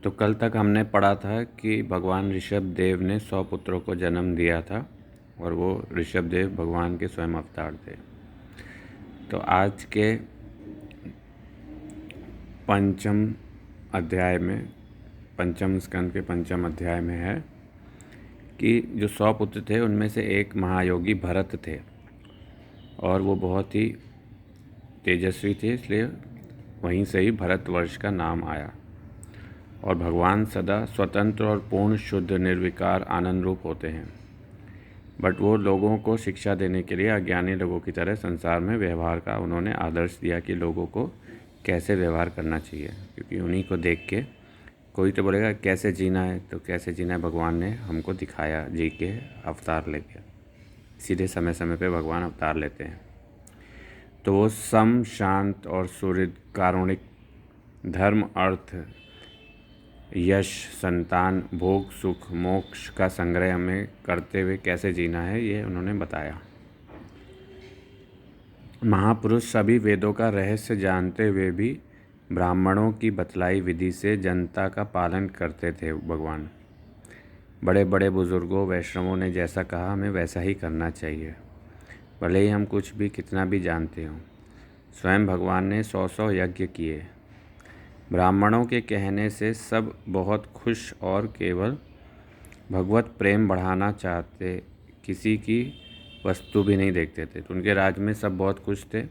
तो कल तक हमने पढ़ा था कि भगवान ऋषभ देव ने 100 पुत्रों को जन्म दिया था और वो ऋषभ देव भगवान के स्वयं अवतार थे। तो आज के पंचम अध्याय में, पंचम स्कंद के पंचम अध्याय में है कि जो 100 पुत्र थे उनमें से एक महायोगी भरत थे और वो बहुत ही तेजस्वी थे, इसलिए वहीं से ही भरतवर्ष का नाम आया। और भगवान सदा स्वतंत्र और पूर्ण शुद्ध निर्विकार आनंद रूप होते हैं, बट वो लोगों को शिक्षा देने के लिए अज्ञानी लोगों की तरह संसार में व्यवहार का उन्होंने आदर्श दिया कि लोगों को कैसे व्यवहार करना चाहिए, क्योंकि उन्हीं को देख के कोई तो बोलेगा कैसे जीना है, तो कैसे जीना है भगवान ने हमको दिखाया जी के अवतार लेके। सीधे समय समय पे भगवान अवतार लेते हैं। तो वो सम, शांत और सुहृद, कारुणिक, धर्म, अर्थ, यश, संतान, भोग, सुख, मोक्ष का संग्रह हमें करते हुए कैसे जीना है ये उन्होंने बताया। महापुरुष सभी वेदों का रहस्य जानते हुए भी ब्राह्मणों की बतलाई विधि से जनता का पालन करते थे। भगवान बड़े बड़े बुजुर्गों, वैष्णवों ने जैसा कहा हमें वैसा ही करना चाहिए, भले ही हम कुछ भी कितना भी जानते हों। स्वयं भगवान ने 100 यज्ञ किए। ब्राह्मणों के कहने से सब बहुत खुश और केवल भगवत प्रेम बढ़ाना चाहते, किसी की वस्तु भी नहीं देखते थे। तो उनके राज में सब बहुत खुश थे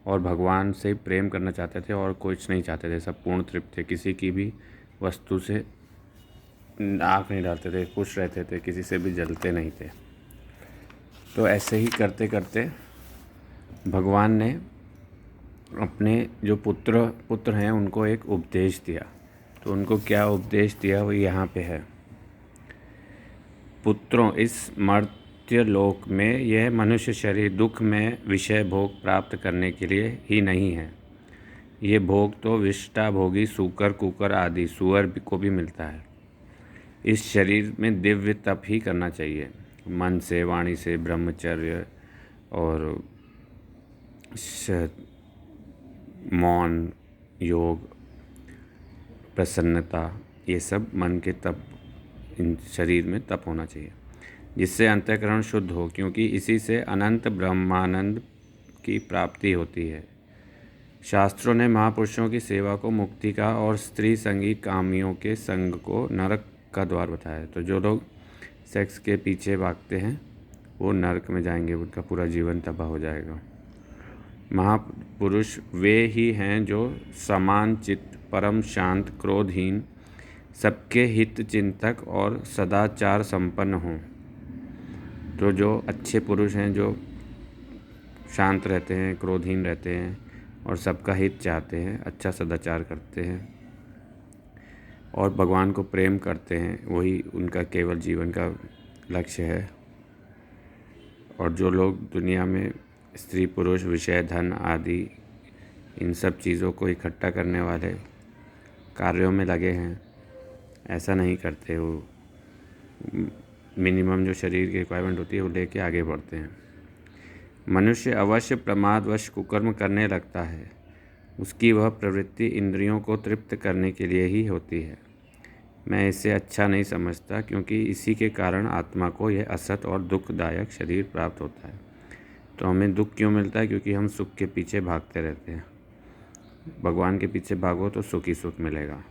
और भगवान से प्रेम करना चाहते थे और कुछ नहीं चाहते थे, सब पूर्ण तृप्त थे, किसी की भी वस्तु से आँख नहीं डालते थे, खुश रहते थे, किसी से भी जलते नहीं थे। तो ऐसे ही करते करते भगवान ने अपने जो पुत्र हैं उनको एक उपदेश दिया। तो उनको क्या उपदेश दिया वो यहाँ पे है। पुत्रों, इस मर्त्य लोक में यह मनुष्य शरीर दुख में विषय भोग प्राप्त करने के लिए ही नहीं है। ये भोग तो विष्टा भोगी सूकर, कुकर आदि सुअर को भी मिलता है। इस शरीर में दिव्य तप ही करना चाहिए, मन से, वाणी से, ब्रह्मचर्य और मौन, योग, प्रसन्नता, ये सब मन के तप, इन शरीर में तप होना चाहिए, जिससे अंतःकरण शुद्ध हो, क्योंकि इसी से अनंत ब्रह्मानंद की प्राप्ति होती है। शास्त्रों ने महापुरुषों की सेवा को मुक्ति का और स्त्री संगी कामियों के संग को नरक का द्वार बताया। तो जो लोग सेक्स के पीछे भागते हैं वो नरक में जाएंगे, उनका पूरा जीवन तबाह हो जाएगा। महापुरुष वे ही हैं जो समान चित्त, परम शांत, क्रोधहीन, सबके हित चिंतक और सदाचार संपन्न हों। तो जो अच्छे पुरुष हैं, जो शांत रहते हैं, क्रोधहीन रहते हैं और सबका हित चाहते हैं, अच्छा सदाचार करते हैं और भगवान को प्रेम करते हैं, वही उनका केवल जीवन का लक्ष्य है। और जो लोग दुनिया में स्त्री, पुरुष, विषय, धन आदि इन सब चीज़ों को इकट्ठा करने वाले कार्यों में लगे हैं, ऐसा नहीं करते। वो मिनिमम जो शरीर की रिक्वायरमेंट होती है वो लेके आगे बढ़ते हैं। मनुष्य अवश्य प्रमादवश कुकर्म करने लगता है, उसकी वह प्रवृत्ति इंद्रियों को तृप्त करने के लिए ही होती है। मैं इसे अच्छा नहीं समझता, क्योंकि इसी के कारण आत्मा को यह असत और दुखदायक शरीर प्राप्त होता है। तो हमें दुख क्यों मिलता है? क्योंकि हम सुख के पीछे भागते रहते हैं। भगवान के पीछे भागो तो सुख ही सुख मिलेगा।